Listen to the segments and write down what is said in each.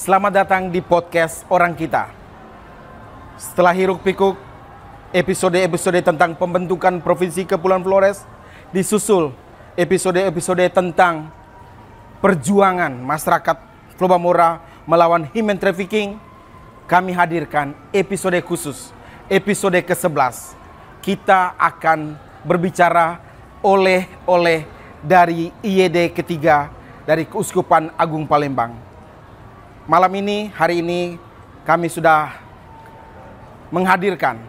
Selamat datang di podcast Orang Kita. Setelah hiruk pikuk episode-episode tentang pembentukan Provinsi Kepulauan Flores, disusul episode-episode tentang perjuangan masyarakat Flobamora melawan human trafficking. Kami hadirkan episode khusus, episode ke-11. Kita akan berbicara oleh dari IYD ketiga dari Keuskupan Agung Palembang. Malam ini, hari ini kami sudah menghadirkan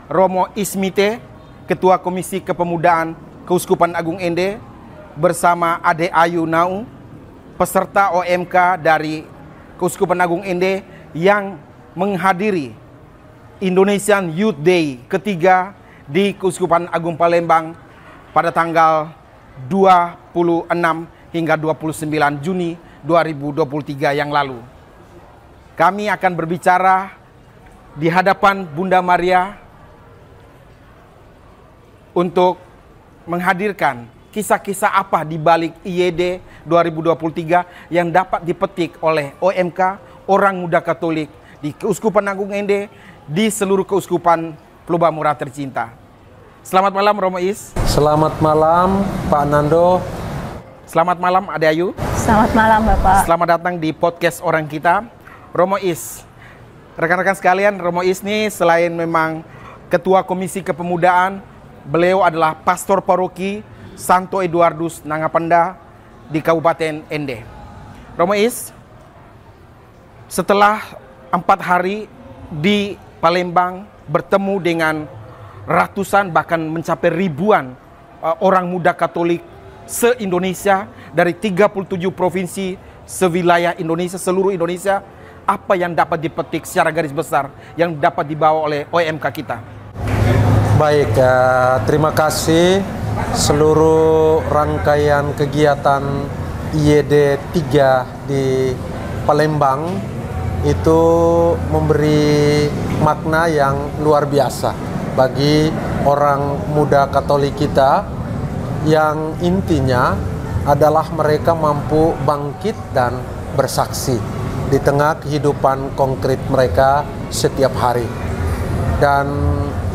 Romo Ismite, Ketua Komisi Kepemudaan Keuskupan Agung Ende, bersama Ade Ayu Nau, peserta OMK dari Keuskupan Agung Ende yang menghadiri Indonesian Youth Day ketiga di Keuskupan Agung Palembang pada tanggal 26 hingga 29 Juni 2023 yang lalu. Kami akan berbicara di hadapan Bunda Maria untuk menghadirkan kisah-kisah apa di balik IYD 2023 yang dapat dipetik oleh OMK, orang muda Katolik di Keuskupan Agung Ende, di seluruh Keuskupan Flobamora tercinta. Selamat malam Romo Is. Selamat malam Pak Nando. Selamat malam Ade Ayu. Selamat malam Bapak. Selamat datang di podcast Orang Kita. Romo Is, rekan-rekan sekalian, Romo Is ini selain memang Ketua Komisi Kepemudaan, beliau adalah Pastor Paroki Santo Eduardus Nangapanda di Kabupaten Ende. Romo Is, setelah 4 hari di Palembang bertemu dengan ratusan bahkan mencapai ribuan orang muda Katolik se-Indonesia dari 37 provinsi sewilayah Indonesia, seluruh Indonesia, apa yang dapat dipetik secara garis besar yang dapat dibawa oleh OMK kita? Baik, terima kasih. Seluruh rangkaian kegiatan IYD 3 di Palembang itu memberi makna yang luar biasa bagi orang muda Katolik kita, yang intinya adalah mereka mampu bangkit dan bersaksi di tengah kehidupan konkret mereka setiap hari. Dan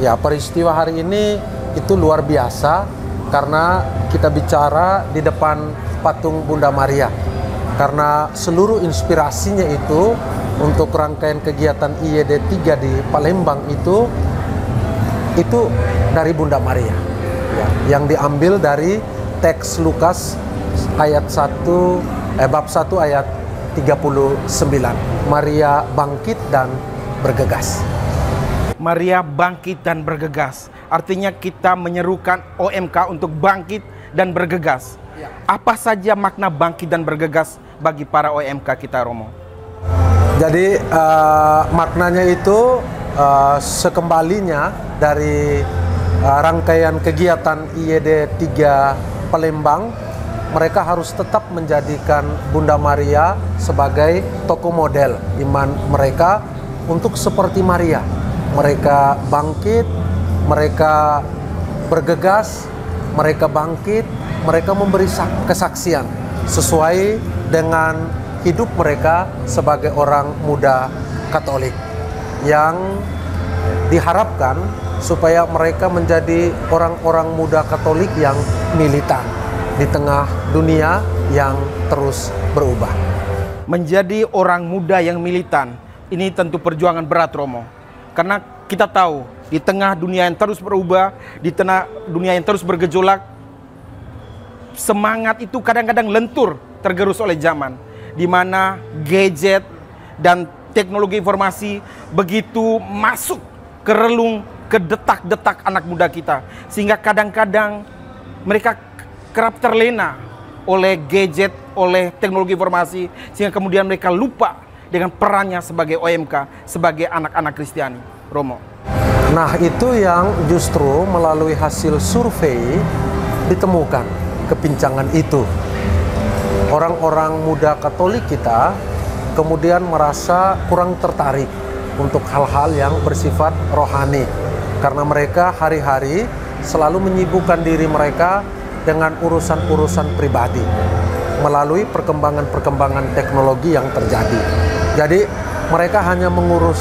ya, peristiwa hari ini itu luar biasa karena kita bicara di depan patung Bunda Maria, karena seluruh inspirasinya itu untuk rangkaian kegiatan IYD 3 di Palembang itu dari Bunda Maria ya, yang diambil dari teks Lukas ayat 1 bab 1 ayat 39. Maria bangkit dan bergegas. Maria bangkit dan bergegas. Artinya kita menyerukan OMK untuk bangkit dan bergegas. Ya. Apa saja makna bangkit dan bergegas bagi para OMK kita, Romo? Jadi maknanya itu sekembalinya dari rangkaian kegiatan IYD 3 Palembang, mereka harus tetap menjadikan Bunda Maria sebagai tokoh model iman mereka untuk seperti Maria. Mereka bangkit, mereka bergegas, mereka bangkit, mereka memberi kesaksian sesuai dengan hidup mereka sebagai orang muda Katolik, yang diharapkan supaya mereka menjadi orang-orang muda Katolik yang militan di tengah dunia yang terus berubah. Menjadi orang muda yang militan, ini tentu perjuangan berat, Romo. Karena kita tahu, di tengah dunia yang terus berubah, di tengah dunia yang terus bergejolak, semangat itu kadang-kadang lentur, tergerus oleh zaman, di mana gadget dan teknologi informasi begitu masuk ke relung, ke detak-detak anak muda kita, sehingga kadang-kadang mereka kerap terlena oleh gadget, oleh teknologi informasi, sehingga kemudian mereka lupa dengan perannya sebagai OMK, sebagai anak-anak Kristiani. Romo. Nah, itu yang justru melalui hasil survei ditemukan kepincangan itu. Orang-orang muda Katolik kita kemudian merasa kurang tertarik untuk hal-hal yang bersifat rohani, karena mereka hari-hari selalu menyibukkan diri mereka dengan urusan-urusan pribadi melalui perkembangan-perkembangan teknologi yang terjadi. Jadi mereka hanya mengurus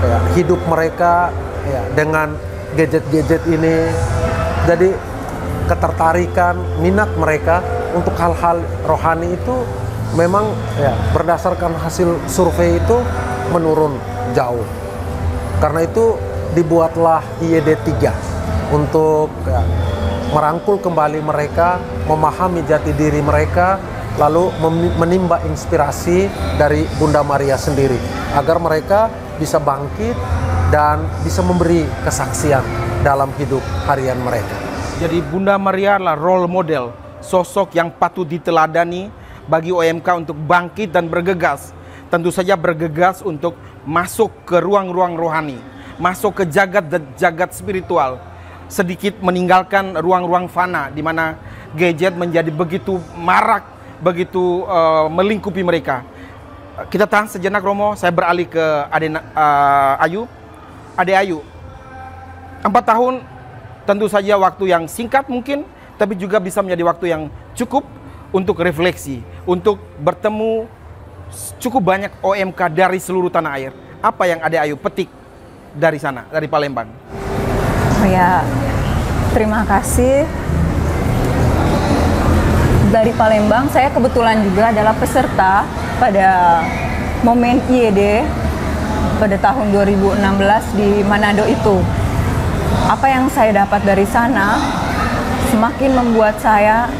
ya, hidup mereka ya, dengan gadget-gadget ini. Jadi ketertarikan, minat mereka untuk hal-hal rohani itu memang ya, berdasarkan hasil survei itu menurun jauh. Karena itu dibuatlah IYD 3 untuk ya, merangkul kembali mereka, memahami jati diri mereka, lalu menimba inspirasi dari Bunda Maria sendiri agar mereka bisa bangkit dan bisa memberi kesaksian dalam hidup harian mereka. Jadi Bunda Maria adalah role model, sosok yang patut diteladani bagi OMK untuk bangkit dan bergegas. Tentu saja bergegas untuk masuk ke ruang-ruang rohani, masuk ke jagat spiritual, sedikit meninggalkan ruang-ruang fana di mana gadget menjadi begitu marak, begitu melingkupi mereka. Kita tahan sejenak, Romo. Saya beralih ke Ayu. Ade Ayu, 4 tahun tentu saja waktu yang singkat mungkin, tapi juga bisa menjadi waktu yang cukup untuk refleksi, untuk bertemu cukup banyak OMK dari seluruh tanah air. Apa yang Ade Ayu petik dari sana, dari Palembang? Oh ya, terima kasih. Dari Palembang, saya kebetulan juga adalah peserta pada momen IYD pada tahun 2016 di Manado itu. Apa yang saya dapat dari sana semakin membuat saya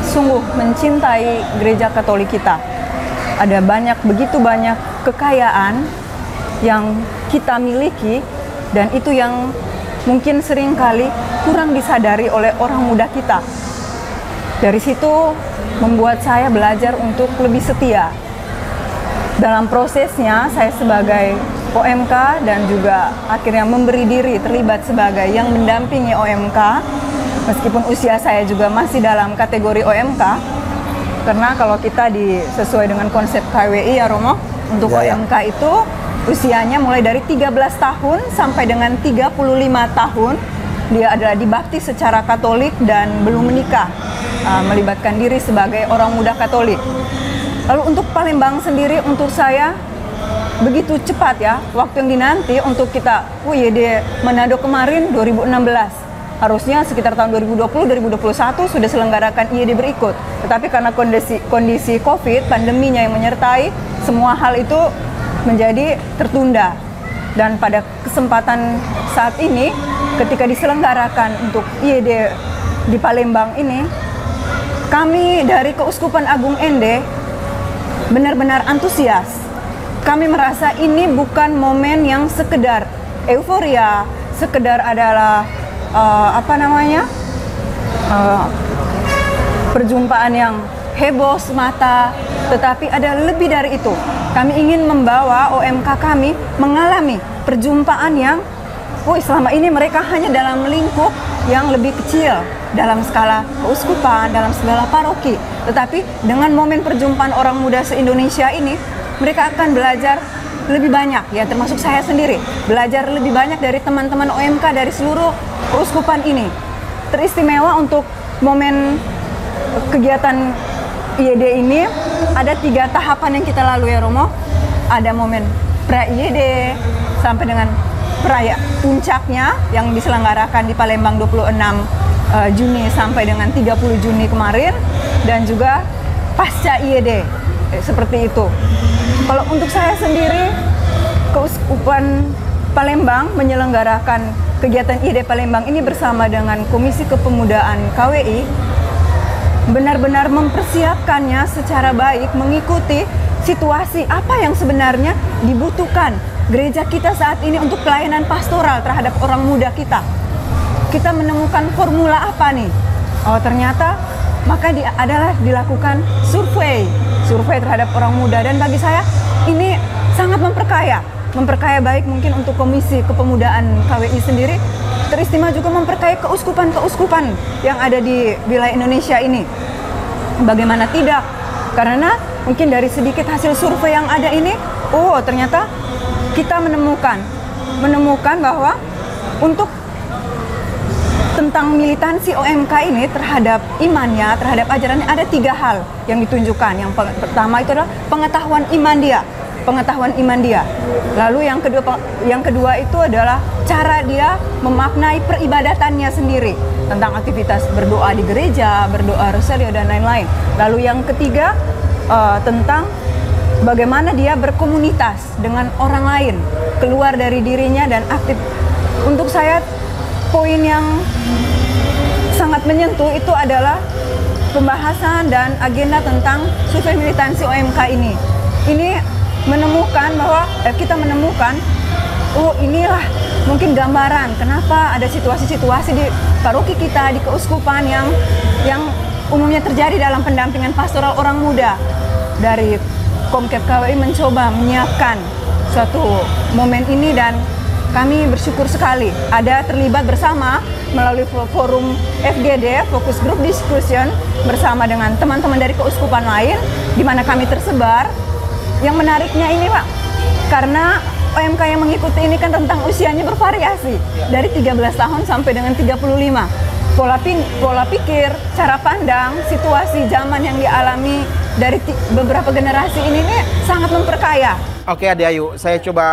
sungguh mencintai gereja Katolik kita. Ada begitu banyak kekayaan yang kita miliki, dan itu yang mungkin seringkali kurang disadari oleh orang muda kita. Dari situ membuat saya belajar untuk lebih setia. Dalam prosesnya saya sebagai OMK dan juga akhirnya memberi diri terlibat sebagai yang mendampingi OMK, meskipun usia saya juga masih dalam kategori OMK, karena kalau kita sesuai dengan konsep KWI ya Romo, untuk OMK itu usianya mulai dari 13 tahun sampai dengan 35 tahun. Dia adalah dibaptis secara Katolik dan belum menikah, melibatkan diri sebagai orang muda Katolik. Lalu untuk Palembang sendiri, untuk saya begitu cepat ya waktu yang dinanti untuk kita IYD Manado kemarin 2016. Harusnya sekitar tahun 2020-2021 sudah selenggarakan IYD berikut. Tetapi karena kondisi COVID, pandeminya yang menyertai, semua hal itu menjadi tertunda. Dan pada kesempatan saat ini, ketika diselenggarakan untuk IYD di Palembang ini, kami dari Keuskupan Agung Ende benar-benar antusias. Kami merasa ini bukan momen yang sekedar euforia, sekedar adalah perjumpaan yang heboh semata, tetapi ada lebih dari itu. Kami ingin membawa OMK kami mengalami perjumpaan yang selama ini mereka hanya dalam lingkup yang lebih kecil, dalam skala keuskupan, dalam skala paroki. Tetapi dengan momen perjumpaan orang muda se-Indonesia ini, mereka akan belajar lebih banyak, ya termasuk saya sendiri, belajar lebih banyak dari teman-teman OMK dari seluruh keuskupan ini. Teristimewa untuk momen kegiatan IYD ini, ada 3 tahapan yang kita lalui ya Romo. Ada momen pra-IYD sampai dengan perayaan puncaknya yang diselenggarakan di Palembang 26 Juni sampai dengan 30 Juni kemarin, dan juga pasca IYD seperti itu. Kalau untuk saya sendiri, Keuskupan Palembang menyelenggarakan kegiatan IYD Palembang ini bersama dengan Komisi Kepemudaan KWI, benar-benar mempersiapkannya secara baik, mengikuti situasi apa yang sebenarnya dibutuhkan gereja kita saat ini untuk pelayanan pastoral terhadap orang muda kita. Kita menemukan formula apa nih? Oh ternyata maka adalah dilakukan survei terhadap orang muda, dan bagi saya ini sangat memperkaya baik mungkin untuk Komisi Kepemudaan KWI sendiri, teristimewa juga memperkaya keuskupan-keuskupan yang ada di wilayah Indonesia ini. Bagaimana tidak? Karena mungkin dari sedikit hasil survei yang ada ini, ternyata kita menemukan bahwa untuk tentang militansi OMK ini terhadap imannya, terhadap ajarannya, ada 3 hal yang ditunjukkan. Yang pertama itu adalah pengetahuan iman dia. pengetahuan iman dia. Lalu yang kedua itu adalah cara dia memaknai peribadatannya sendiri, tentang aktivitas berdoa di gereja, berdoa rosario dan lain-lain. Lalu yang ketiga tentang bagaimana dia berkomunitas dengan orang lain, keluar dari dirinya dan aktif. Untuk saya poin yang sangat menyentuh itu adalah pembahasan dan agenda tentang survei militansi OMK ini. Ini menemukan bahwa kita menemukan, oh inilah mungkin gambaran kenapa ada situasi-situasi di paroki kita, di keuskupan yang umumnya terjadi dalam pendampingan pastoral orang muda. Dari Komkep KWI mencoba menyiapkan suatu momen ini dan kami bersyukur sekali ada terlibat bersama melalui forum FGD, Focus Group Discussion, bersama dengan teman-teman dari keuskupan lain di mana kami tersebar. Yang menariknya ini Pak, karena OMK yang mengikuti ini kan rentang usianya bervariasi dari 13 tahun sampai dengan 35. Pola pikir, cara pandang, situasi zaman yang dialami dari beberapa generasi ini nih sangat memperkaya. Oke Ade Ayu, saya coba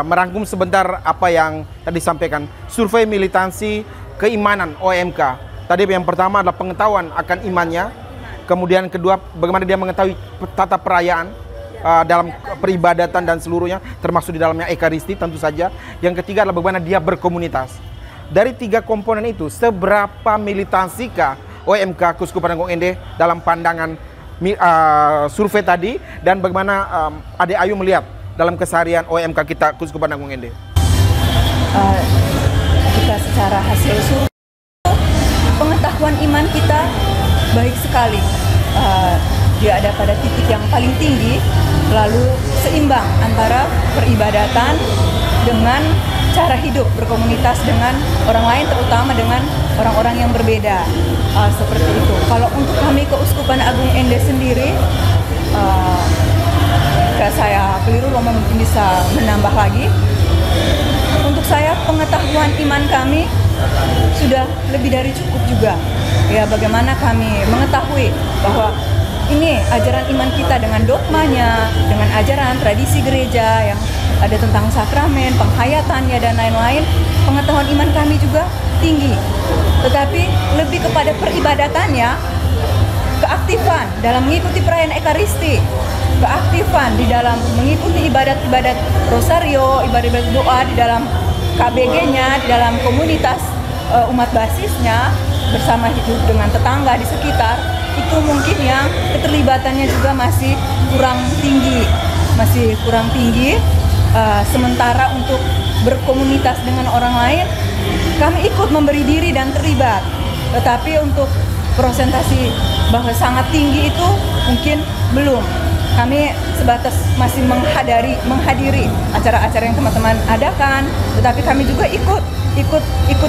merangkum sebentar apa yang tadi disampaikan. Survei militansi keimanan OMK. Tadi yang pertama adalah pengetahuan akan imannya. Kemudian kedua, bagaimana dia mengetahui tata perayaan dalam peribadatan dan seluruhnya, termasuk di dalamnya Ekaristi tentu saja. Yang ketiga adalah bagaimana dia berkomunitas. Dari 3 komponen itu, seberapa militansikah OMK Keuskupan Agung Ende dalam pandangan survei tadi, dan bagaimana Ade Ayu melihat dalam keseharian OMK kita Keuskupan Agung Ende? Jika secara hasil survei, pengetahuan iman kita baik sekali. Dia ada pada titik yang paling tinggi, lalu seimbang antara peribadatan dengan cara hidup, berkomunitas dengan orang lain, terutama dengan orang-orang yang berbeda. Seperti itu. Kalau untuk kami Keuskupan Agung Ende sendiri, jika saya keliru, Romo mungkin bisa menambah lagi. Untuk saya, pengetahuan iman kami sudah lebih dari cukup juga. Ya, bagaimana kami mengetahui bahwa ini ajaran iman kita dengan dogmanya, dengan ajaran tradisi gereja yang ada tentang sakramen, penghayatannya dan lain-lain. Pengetahuan iman kami juga tinggi. Tetapi lebih kepada peribadatannya, keaktifan dalam mengikuti perayaan Ekaristi, keaktifan di dalam mengikuti ibadat-ibadat rosario, ibadat doa di dalam KBG-nya, di dalam komunitas umat basisnya, bersama hidup dengan tetangga di sekitar, itu mungkin yang keterlibatannya juga masih kurang tinggi. Sementara untuk berkomunitas dengan orang lain, kami ikut memberi diri dan terlibat. Tetapi untuk prosentasi bahwa sangat tinggi itu mungkin belum. Kami sebatas masih menghadiri acara-acara yang teman-teman adakan, tetapi kami juga ikut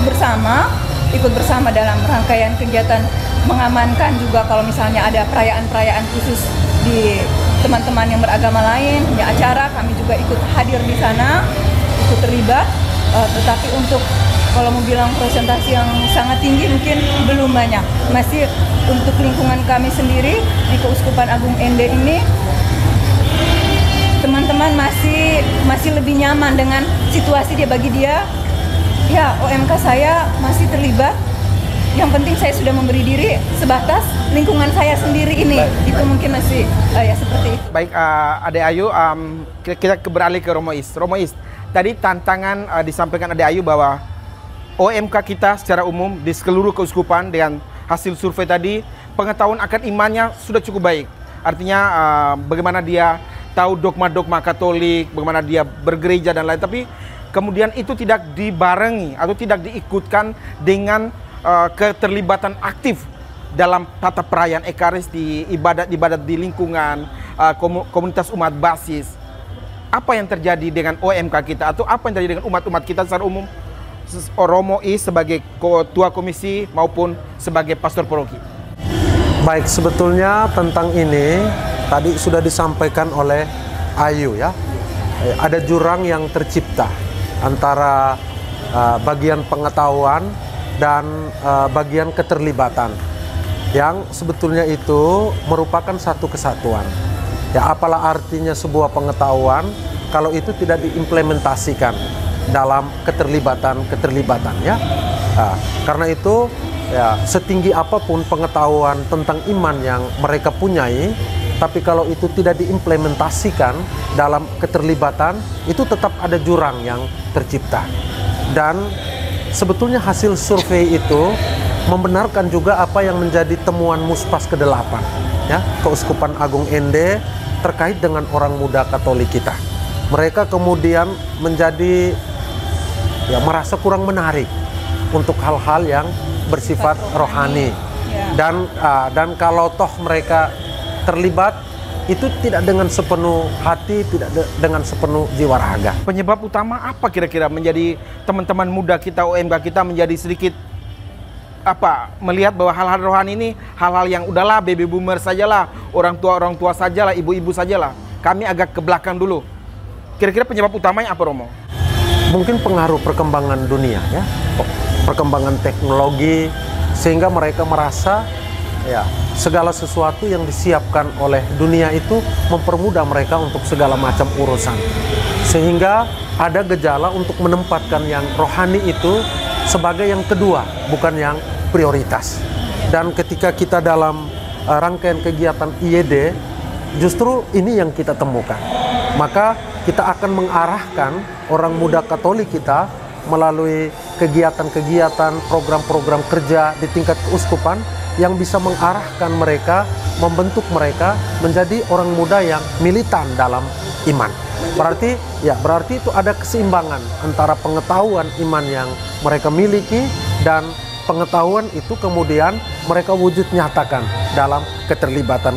bersama dalam rangkaian kegiatan, mengamankan juga kalau misalnya ada perayaan-perayaan khusus di teman-teman yang beragama lain punya acara, kami juga ikut hadir di sana, ikut terlibat. Tetapi untuk kalau mau bilang presentasi yang sangat tinggi mungkin belum banyak. Masih untuk lingkungan kami sendiri di Keuskupan Agung Ende ini, teman-teman masih lebih nyaman dengan situasi bagi dia. Ya, OMK saya masih terlibat. Yang penting saya sudah memberi diri sebatas lingkungan saya sendiri ini. Itu mungkin masih ya seperti itu. Baik, Ade Ayu, kita beralih ke Romo Is. Romo Is, tadi tantangan disampaikan Ade Ayu bahwa OMK kita secara umum di seluruh keuskupan dengan hasil survei tadi, pengetahuan akan imannya sudah cukup baik. Artinya bagaimana dia tahu dogma-dogma Katolik, bagaimana dia bergereja dan lain. Tapi kemudian itu tidak dibarengi atau tidak diikutkan dengan keterlibatan aktif dalam tata perayaan Ekaristi, ibadat-ibadat di lingkungan, komunitas umat basis. Apa yang terjadi dengan OMK kita atau apa yang terjadi dengan umat-umat kita secara umum, Romo Is sebagai ketua komisi maupun sebagai pastor paroki? Baik, sebetulnya tentang ini tadi sudah disampaikan oleh Ayu ya. Ada jurang yang tercipta antara bagian pengetahuan dan bagian keterlibatan yang sebetulnya itu merupakan satu kesatuan. Ya, apalah artinya sebuah pengetahuan kalau itu tidak diimplementasikan dalam keterlibatan ya. Nah, karena itu ya, setinggi apapun pengetahuan tentang iman yang mereka punyai, tapi kalau itu tidak diimplementasikan dalam keterlibatan, itu tetap ada jurang yang tercipta. Dan sebetulnya hasil survei itu membenarkan juga apa yang menjadi temuan Muspas ke-8 ya, Keuskupan Agung ND terkait dengan orang muda Katolik kita. Mereka kemudian menjadi ya, merasa kurang menarik untuk hal-hal yang bersifat rohani. Dan kalau toh mereka terlibat, itu tidak dengan sepenuh hati, tidak dengan sepenuh jiwa raga. Penyebab utama apa kira-kira menjadi teman-teman muda kita, OMK kita menjadi sedikit melihat bahwa hal-hal rohani ini hal-hal yang udahlah baby boomer sajalah, orang tua sajalah, ibu-ibu sajalah. Kami agak ke belakang dulu. Kira-kira penyebab utamanya apa, Romo? Mungkin pengaruh perkembangan dunia ya, perkembangan teknologi, sehingga mereka merasa ya segala sesuatu yang disiapkan oleh dunia itu mempermudah mereka untuk segala macam urusan, sehingga ada gejala untuk menempatkan yang rohani itu sebagai yang kedua, bukan yang prioritas. Dan ketika kita dalam rangkaian kegiatan IYD, justru ini yang kita temukan. Maka kita akan mengarahkan orang muda Katolik kita melalui kegiatan-kegiatan, program-program kerja di tingkat keuskupan yang bisa mengarahkan mereka, membentuk mereka menjadi orang muda yang militan dalam iman. Berarti itu ada keseimbangan antara pengetahuan iman yang mereka miliki dan pengetahuan itu kemudian mereka wujud nyatakan dalam keterlibatan,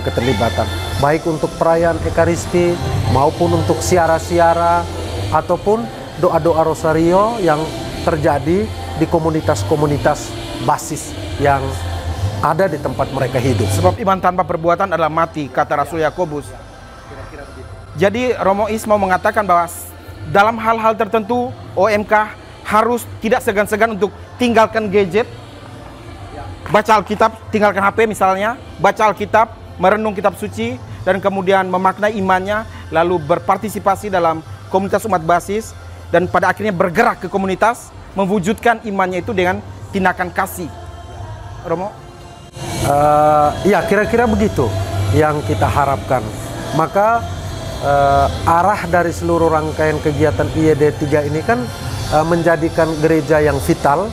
baik untuk perayaan Ekaristi maupun untuk siara-siara ataupun doa-doa rosario yang terjadi di komunitas-komunitas basis yang ada di tempat mereka hidup. Sebab iman tanpa perbuatan adalah mati, kata Rasul Yakobus. Jadi Romo Is mau mengatakan bahwa dalam hal-hal tertentu OMK harus tidak segan-segan untuk tinggalkan gadget, baca Alkitab, tinggalkan HP misalnya, baca Alkitab, merenung kitab suci, dan kemudian memaknai imannya, lalu berpartisipasi dalam komunitas umat basis, dan pada akhirnya bergerak ke komunitas, mewujudkan imannya itu dengan tindakan kasih. Romo? Ya, kira-kira begitu yang kita harapkan. Maka arah dari seluruh rangkaian kegiatan IYD 3 ini kan menjadikan gereja yang vital,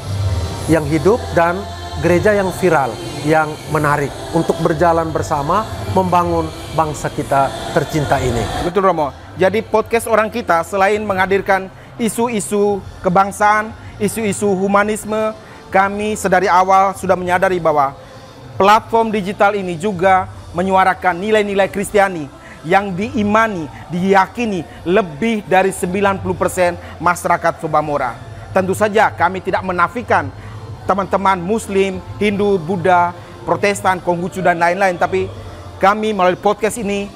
yang hidup, dan gereja yang viral, yang menarik untuk berjalan bersama membangun bangsa kita tercinta ini. Betul, Romo. Jadi podcast orang kita selain menghadirkan isu-isu kebangsaan, isu-isu humanisme, kami sedari awal sudah menyadari bahwa platform digital ini juga menyuarakan nilai-nilai Kristiani yang diimani, diyakini lebih dari 90% masyarakat Subamora. Tentu saja kami tidak menafikan teman-teman Muslim, Hindu, Buddha, Protestan, Konghucu, dan lain-lain, tapi kami melalui podcast ini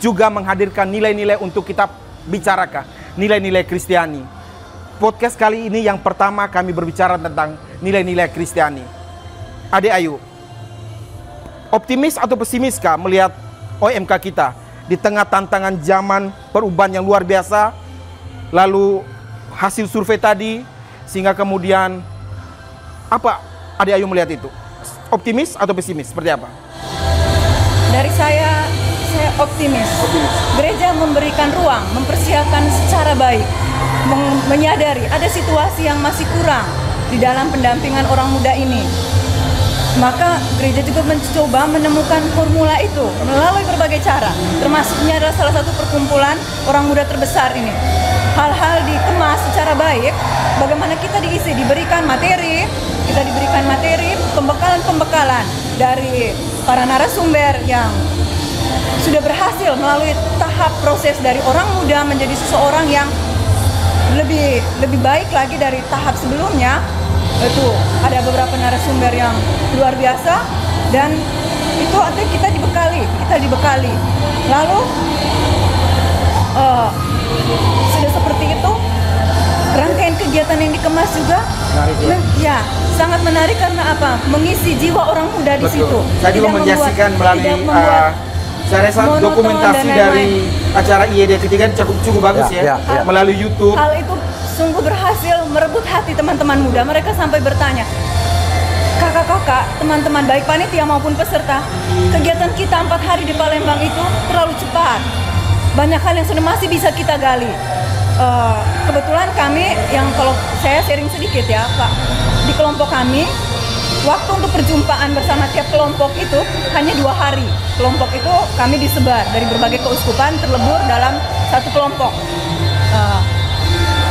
juga menghadirkan nilai-nilai untuk kita bicarakan, nilai-nilai Kristiani. Podcast kali ini yang pertama kami berbicara tentang nilai-nilai Kristiani. Adik Ayu, optimis atau pesimiskah melihat OMK kita di tengah tantangan zaman perubahan yang luar biasa, lalu hasil survei tadi, sehingga kemudian apa Adik Ayu melihat itu? Optimis atau pesimis? Seperti apa? Dari saya optimis. Gereja memberikan ruang, mempersiapkan secara baik, menyadari ada situasi yang masih kurang di dalam pendampingan orang muda ini. Maka gereja juga mencoba menemukan formula itu melalui berbagai cara. Termasuknya adalah salah satu perkumpulan orang muda terbesar ini. Hal-hal dikemas secara baik, bagaimana kita diisi, diberikan materi, pembekalan-pembekalan dari para narasumber yang sudah berhasil melalui tahap proses dari orang muda menjadi seseorang yang lebih baik lagi dari tahap sebelumnya. Itu ada beberapa narasumber yang luar biasa, dan itu artinya kita dibekali. Lalu sudah seperti itu, rangkaian kegiatan yang dikemas juga ya sangat menarik karena apa? Mengisi jiwa orang muda di situ. Saya juga menyaksikan melalui Saya rasa monoton dokumentasi dan dari lain-lain. acara IED ketiga cukup bagus ya, melalui YouTube. Hal itu sungguh berhasil merebut hati teman-teman muda. Mereka sampai bertanya, kakak-kakak, teman-teman baik panitia maupun peserta, kegiatan kita 4 hari di Palembang itu terlalu cepat. Banyak hal yang sudah masih bisa kita gali. Kebetulan kami, yang kalau saya sharing sedikit ya Pak, di kelompok kami, waktu untuk perjumpaan bersama tiap kelompok itu hanya 2 hari. Kelompok itu kami disebar dari berbagai keuskupan terlebur dalam satu kelompok.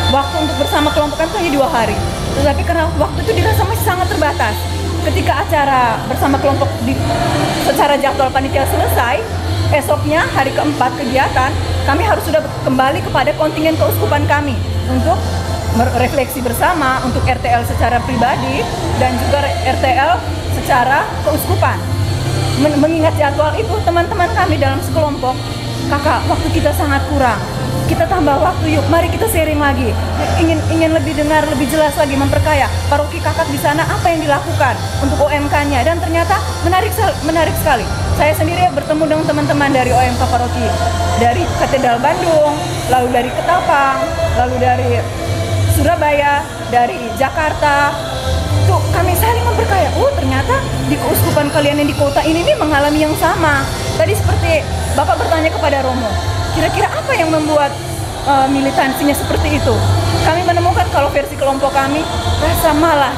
Waktu untuk bersama kelompok kami itu hanya 2 hari. Tetapi karena waktu itu dirasa masih sangat terbatas. Ketika acara bersama kelompok secara jadwal panitia selesai, esoknya hari keempat kegiatan, kami harus sudah kembali kepada kontingen keuskupan kami untuk refleksi bersama, untuk RTL secara pribadi dan juga RTL secara keuskupan. Mengingat jadwal itu, teman-teman kami dalam sekelompok, kakak, waktu kita sangat kurang. Kita tambah waktu yuk, mari kita sharing lagi. Ingin lebih dengar, lebih jelas lagi, memperkaya paroki kakak di sana apa yang dilakukan untuk OMK-nya, dan ternyata menarik sekali. Saya sendiri bertemu dengan teman-teman dari OMK paroki, dari Katedral Bandung, lalu dari Ketapang, lalu dari Surabaya, dari Jakarta. Tuh kami saling memperkaya. Oh ternyata di keuskupan kalian yang di kota ini mengalami yang sama. Tadi seperti Bapak bertanya kepada Romo, kira-kira apa yang membuat militansinya seperti itu? Kami menemukan kalau versi kelompok kami, rasa malas.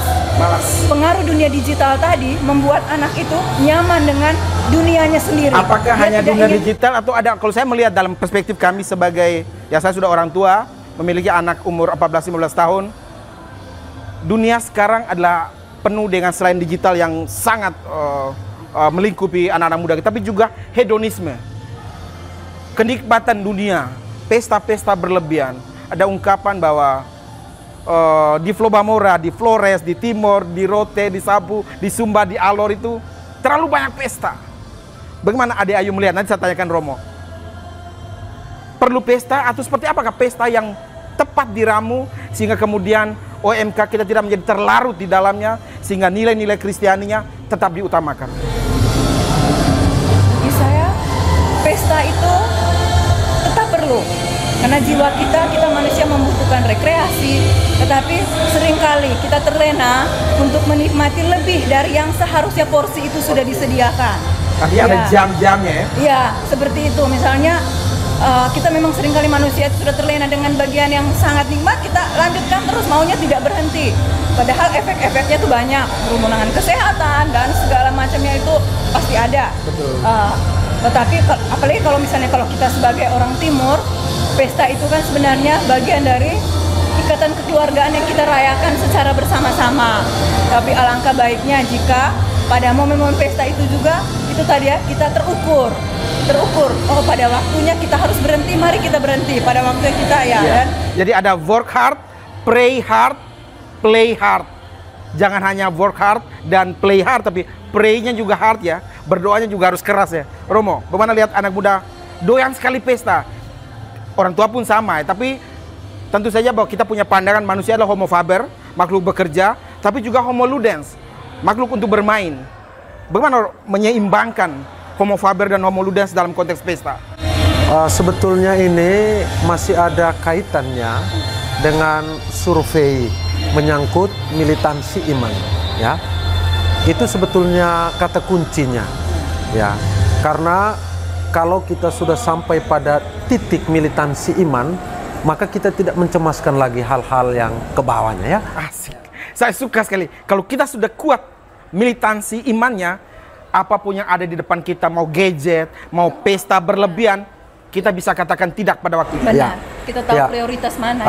Pengaruh dunia digital tadi membuat anak itu nyaman dengan dunianya sendiri. Apakah hanya dunia digital atau ada, kalau saya melihat dalam perspektif kami sebagai, ya saya sudah orang tua, memiliki anak umur 14-15 tahun, dunia sekarang adalah penuh dengan selain digital yang sangat melingkupi anak-anak muda, tapi juga hedonisme. Kenikmatan dunia, pesta-pesta berlebihan. Ada ungkapan bahwa di Flobamora, di Flores, di Timor, di Rote, di Sabu, di Sumba, di Alor itu terlalu banyak pesta. Bagaimana Ade Ayu melihat? Nanti saya tanyakan Romo. Perlu pesta atau seperti apakah pesta yang tepat diramu sehingga kemudian OMK kita tidak menjadi terlarut di dalamnya sehingga nilai-nilai Kristianinya tetap diutamakan? Bagi saya, pesta itu tetap perlu. Karena jiwa kita manusia membutuhkan rekreasi, tetapi seringkali kita terlena untuk menikmati lebih dari yang seharusnya porsi itu sudah disediakan. Tapi ada jam-jamnya ya? Iya, seperti itu. Misalnya kita memang seringkali manusia itu sudah terlena dengan bagian yang sangat nikmat, kita lanjutkan terus, maunya tidak berhenti. Padahal efek-efeknya itu banyak, kerumunan kesehatan dan segala macamnya itu pasti ada. Betul. Tetapi apalagi kalau misalnya kalau kita sebagai orang Timur, pesta itu kan sebenarnya bagian dari ikatan kekeluargaan yang kita rayakan secara bersama-sama. Tapi alangkah baiknya jika pada momen-momen pesta itu juga, itu tadi ya, kita terukur. Oh pada waktunya kita harus berhenti, mari kita berhenti pada waktunya kita ya. Dan jadi ada work hard, pray hard, play hard. Jangan hanya work hard dan play hard, tapi pray-nya juga hard ya. Berdoanya juga harus keras ya. Romo, bagaimana lihat anak muda doyan sekali pesta? Orang tua pun sama ya, tapi tentu saja bahwa kita punya pandangan manusia adalah homo faber, makhluk bekerja, tapi juga homo ludens, makhluk untuk bermain. Bagaimana menyeimbangkan homo faber dan homo ludens dalam konteks pesta? Sebetulnya ini masih ada kaitannya dengan survei menyangkut militansi iman, ya. Itu sebetulnya kata kuncinya, ya. Karena kalau kita sudah sampai pada titik militansi iman, maka kita tidak mencemaskan lagi hal-hal yang ke bawahnya, ya. Asik. Saya suka sekali. Kalau kita sudah kuat militansi imannya, apapun yang ada di depan kita, mau gadget, mau pesta berlebihan, kita bisa katakan tidak pada waktu itu. benar, Ya. kita tahu Ya. prioritas mana.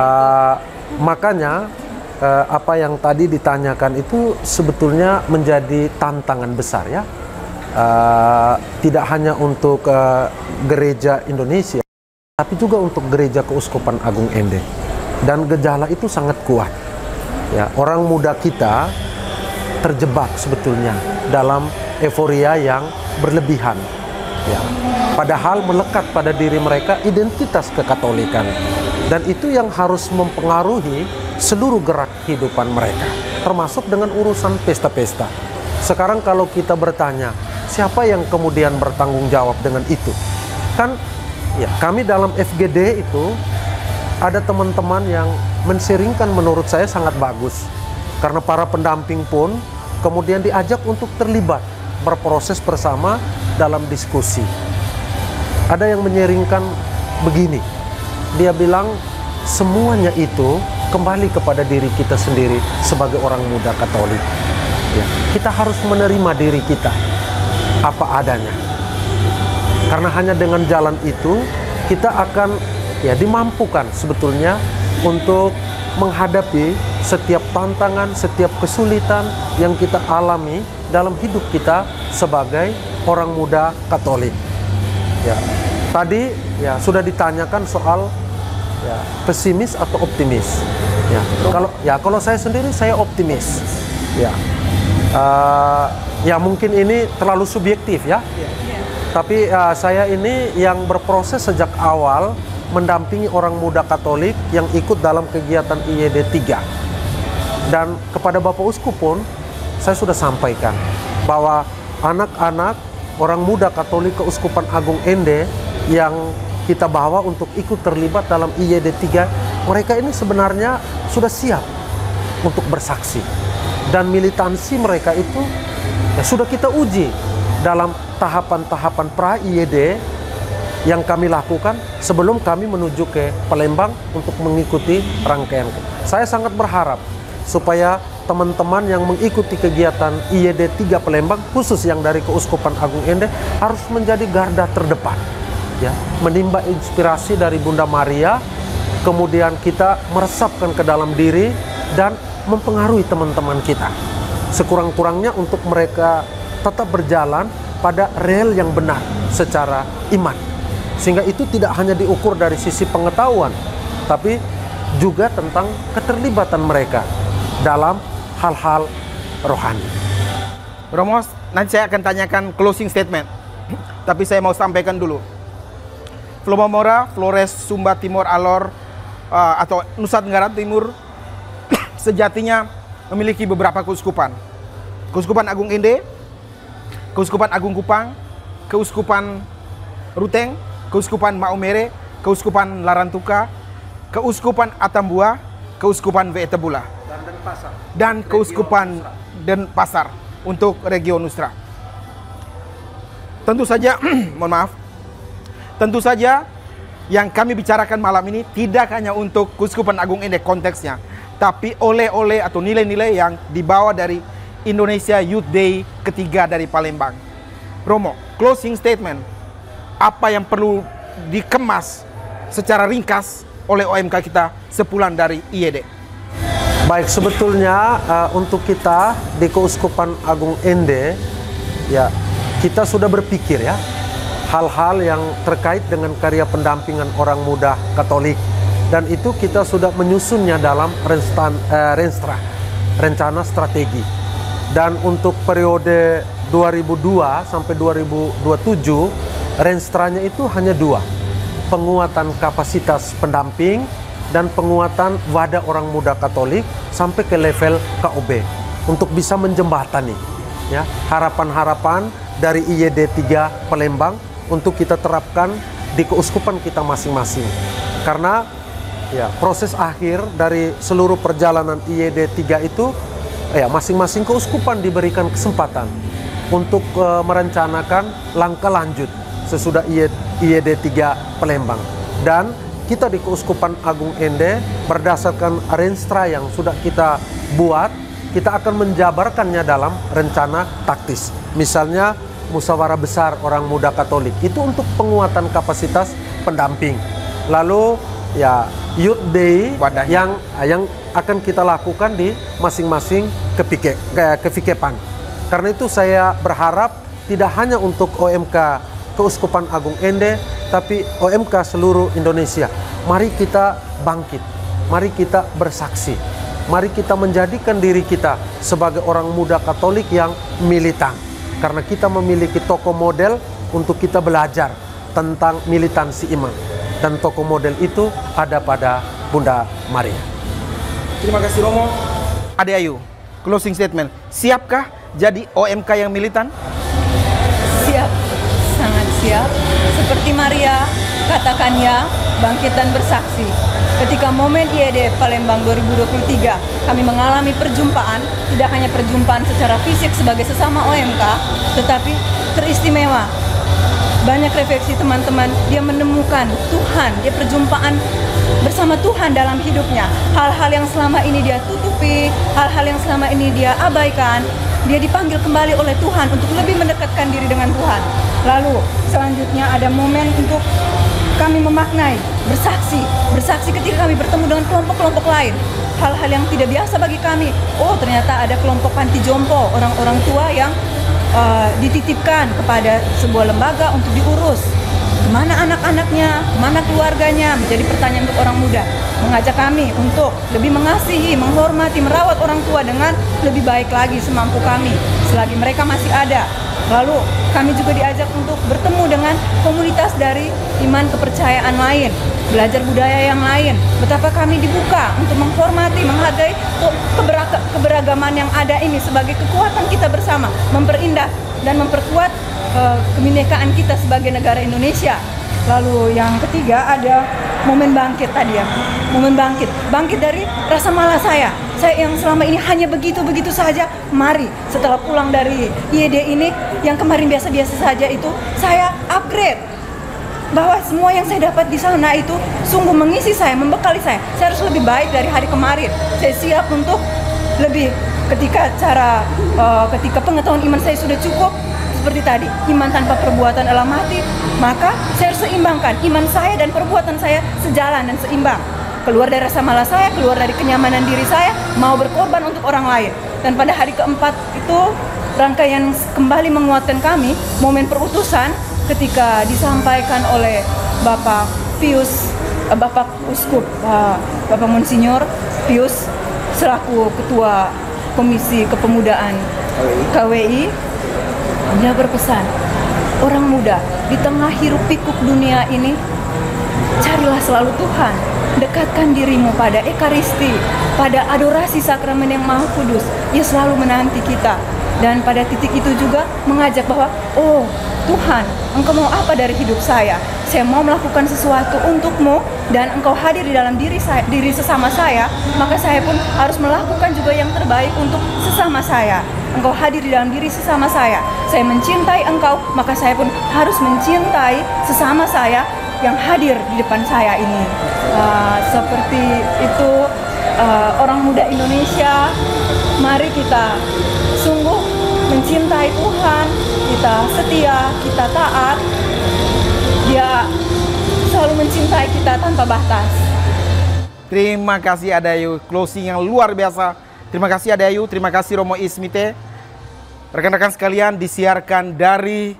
Makanya apa yang tadi ditanyakan itu sebetulnya menjadi tantangan besar, ya. Tidak hanya untuk gereja Indonesia, tapi juga untuk gereja Keuskupan Agung Ende. Dan gejala itu sangat kuat, ya. Orang muda kita terjebak sebetulnya dalam euforia yang berlebihan, ya. Padahal melekat pada diri mereka identitas kekatolikan, dan itu yang harus mempengaruhi seluruh gerak kehidupan mereka, termasuk dengan urusan pesta-pesta. Sekarang kalau kita bertanya, siapa yang kemudian bertanggung jawab dengan itu? Kan ya, kami dalam FGD itu ada teman-teman yang men-sharingkan menurut saya sangat bagus. Karena para pendamping pun kemudian diajak untuk terlibat, berproses bersama dalam diskusi. Ada yang menyaringkan begini, dia bilang semuanya itu kembali kepada diri kita sendiri sebagai orang muda Katolik. Ya, kita harus menerima diri kita apa adanya. Karena hanya dengan jalan itu kita akan ya dimampukan sebetulnya untuk menghadapi setiap tantangan, setiap kesulitan yang kita alami dalam hidup kita sebagai orang muda Katolik. Ya, tadi ya sudah ditanyakan soal ya, pesimis atau optimis. Ya, kalau saya sendiri saya optimis. Ya, ya mungkin ini terlalu subjektif ya. Tapi saya ini yang berproses sejak awal mendampingi orang muda Katolik yang ikut dalam kegiatan IYD 3. Dan kepada Bapak Uskup pun saya sudah sampaikan bahwa anak-anak orang muda Katolik Keuskupan Agung Ende yang kita bawa untuk ikut terlibat dalam IYD 3, mereka ini sebenarnya sudah siap untuk bersaksi. Dan militansi mereka itu ya sudah kita uji dalam tahapan-tahapan pra-IYD yang kami lakukan sebelum kami menuju ke Palembang untuk mengikuti rangkaian. Saya sangat berharap supaya teman-teman yang mengikuti kegiatan IYD 3 Palembang, khusus yang dari Keuskupan Agung Ende, harus menjadi garda terdepan. Ya, menimba inspirasi dari Bunda Maria, kemudian kita meresapkan ke dalam diri dan mempengaruhi teman-teman kita. Sekurang-kurangnya untuk mereka tetap berjalan pada rel yang benar secara iman. Sehingga itu tidak hanya diukur dari sisi pengetahuan, tapi juga tentang keterlibatan mereka dalam hal-hal rohani. Romo, nanti saya akan tanyakan closing statement. Tapi saya mau sampaikan dulu. Flomomora, Flores, Sumba Timur Alor, atau Nusa Tenggara Timur sejatinya memiliki beberapa keuskupan. Keuskupan Agung Ende, Keuskupan Agung Kupang, Keuskupan Ruteng, Keuskupan Maumere, Keuskupan Larantuka, Keuskupan Atambua, Keuskupan Veetebula, dan Keuskupan Denpasar untuk Regio Nusra. Tentu saja, mohon maaf, tentu saja yang kami bicarakan malam ini tidak hanya untuk Keuskupan Agung Ende konteksnya, tapi oleh-oleh atau nilai-nilai yang dibawa dari Indonesia Youth Day ketiga dari Palembang. Romo, closing statement, apa yang perlu dikemas secara ringkas oleh OMK kita sepulang dari IYD? Baik, sebetulnya untuk kita di Keuskupan Agung Ende, ya kita sudah berpikir ya hal-hal yang terkait dengan karya pendampingan orang muda Katolik, dan itu kita sudah menyusunnya dalam rencana strategi. Dan untuk periode 2002 sampai 2027, renstranya itu hanya dua, penguatan kapasitas pendamping dan penguatan wadah orang muda Katolik sampai ke level KOB untuk bisa menjembatani ya harapan-harapan dari IYD 3 Palembang untuk kita terapkan di keuskupan kita masing-masing. Karena ya proses akhir dari seluruh perjalanan IYD 3 itu ya masing-masing keuskupan diberikan kesempatan untuk merencanakan langkah lanjut sesudah IYD 3 Palembang. Dan kita di Keuskupan Agung Ende berdasarkan renstra yang sudah kita buat, kita akan menjabarkannya dalam rencana taktis. Misalnya musyawarah besar orang muda Katolik itu untuk penguatan kapasitas pendamping. Lalu ya Youth Day yang akan kita lakukan di masing-masing kevikepan. Karena itu saya berharap tidak hanya untuk OMK Keuskupan Agung Ende, tapi OMK seluruh Indonesia. Mari kita bangkit, mari kita bersaksi, mari kita menjadikan diri kita sebagai orang muda Katolik yang militan. Karena kita memiliki tokoh model untuk kita belajar tentang militansi iman. Dan tokoh model itu ada pada Bunda Maria. Terima kasih Romo. Ade Ayu, closing statement. Siapkah jadi OMK yang militan? bersiap. Seperti Maria, katakan ya, bangkit dan bersaksi. Ketika momen IED Palembang 2023, kami mengalami perjumpaan, tidak hanya perjumpaan secara fisik sebagai sesama OMK, tetapi teristimewa. Banyak refleksi teman-teman, dia menemukan Tuhan, dia perjumpaan bersama Tuhan dalam hidupnya. Hal-hal yang selama ini dia tutupi, hal-hal yang selama ini dia abaikan, dia dipanggil kembali oleh Tuhan untuk lebih mendekatkan diri dengan Tuhan. Lalu selanjutnya ada momen untuk kami memaknai, bersaksi ketika kami bertemu dengan kelompok-kelompok lain. Hal-hal yang tidak biasa bagi kami. Oh, ternyata ada kelompok panti jompo, orang-orang tua yang dititipkan kepada sebuah lembaga untuk diurus. Mana anak-anaknya, mana keluarganya, menjadi pertanyaan untuk orang muda. Mengajak kami untuk lebih mengasihi, menghormati, merawat orang tua dengan lebih baik lagi semampu kami, selagi mereka masih ada. Lalu kami juga diajak untuk bertemu dengan komunitas dari iman kepercayaan lain, belajar budaya yang lain. Betapa kami dibuka untuk menghormati, menghargai keberagaman yang ada ini sebagai kekuatan kita bersama, memperindah dan memperkuat kebinekaan kita sebagai negara Indonesia. Lalu yang ketiga ada momen bangkit tadi ya, momen bangkit dari rasa malas saya yang selama ini hanya begitu-begitu saja. Mari setelah pulang dari IED ini yang kemarin biasa-biasa saja itu, saya upgrade bahwa semua yang saya dapat di sana itu sungguh mengisi saya, membekali saya. Saya harus lebih baik dari hari kemarin. Saya siap untuk lebih ketika pengetahuan iman saya sudah cukup. Seperti tadi, iman tanpa perbuatan adalah mati, maka saya harus seimbangkan iman saya dan perbuatan saya sejalan dan seimbang. Keluar dari rasa malas saya, keluar dari kenyamanan diri saya, mau berkorban untuk orang lain. Dan pada hari keempat itu, rangkaian kembali menguatkan kami, momen perutusan ketika disampaikan oleh Bapak Pius, Bapak Uskup, Bapak Monsinyur Pius, selaku Ketua Komisi Kepemudaan KWI, dia berpesan, orang muda di tengah hiruk pikuk dunia ini, carilah selalu Tuhan, dekatkan dirimu pada Ekaristi, pada adorasi sakramen yang maha kudus. Ia selalu menanti kita. Dan pada titik itu juga mengajak bahwa, oh Tuhan, Engkau mau apa dari hidup saya? Saya mau melakukan sesuatu untukmu, dan Engkau hadir di dalam diri sesama saya, maka saya pun harus melakukan juga yang terbaik untuk sesama saya. Engkau hadir di dalam diri sesama saya mencintai Engkau, maka saya pun harus mencintai sesama saya yang hadir di depan saya ini. Seperti itu, orang muda Indonesia, mari kita sungguh mencintai Tuhan, kita setia, kita taat. Dia selalu mencintai kita tanpa batas. Terima kasih Adayu, closing yang luar biasa. Terima kasih Adayu, terima kasih Romo Ismite. Rekan-rekan sekalian, disiarkan dari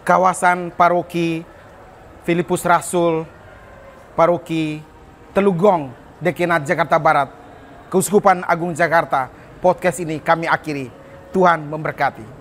kawasan paroki Filipus Rasul, paroki Telugong, Dekenat Jakarta Barat, Keuskupan Agung Jakarta. Podcast ini kami akhiri. Tuhan memberkati.